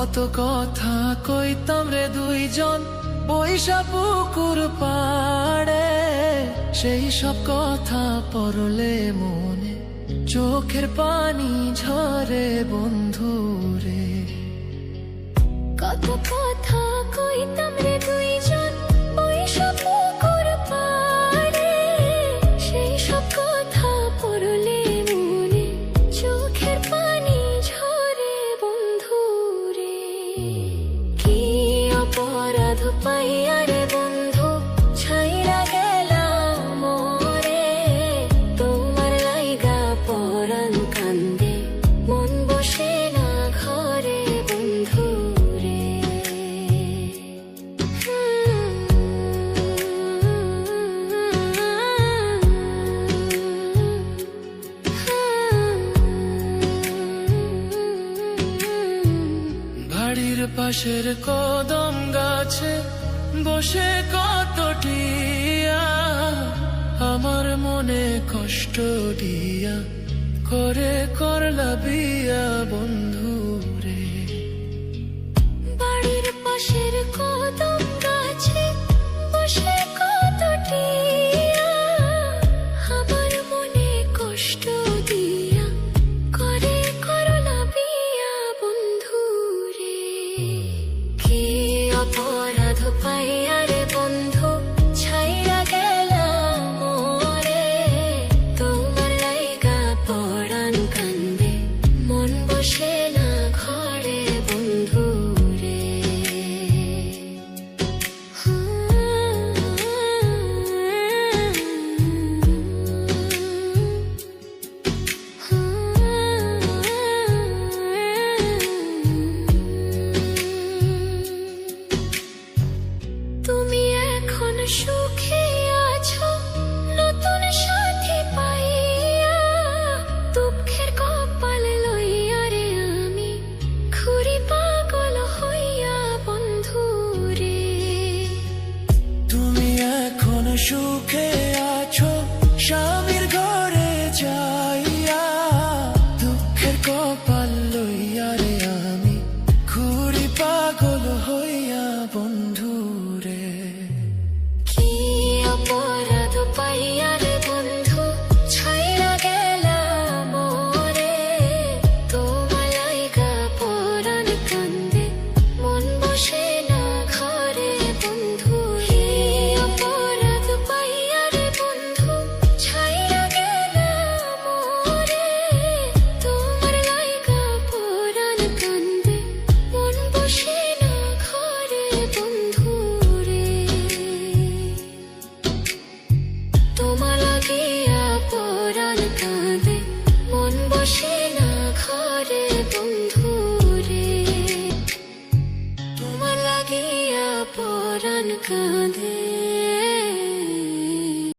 কত কথা কইতাম রে দুইজন বৈশা পুকুর পাড়ে, সেই সব কথা পড়লে মনে চোখের পানি ঝরে বন্ধু রে। কত কথা কইতাম রে দুইজন বৈশা পুকুর পাড়ে, সেই সব কথা পড়লে মনে চোখের পানি ঝরে বন্ধু রে। কি অপরাধ পাইয়া রে বন্ধু ছাইরা গেলাম মোরে, তোমার লাইগা পরাণ কান্দে মন বসে না ঘরে বন্ধু রে। বাড়ির পাশের কদম গাছে বসে কত টিয়া, আমার মনে কষ্ট দিয়া করে করলা বিয়া বন্ধু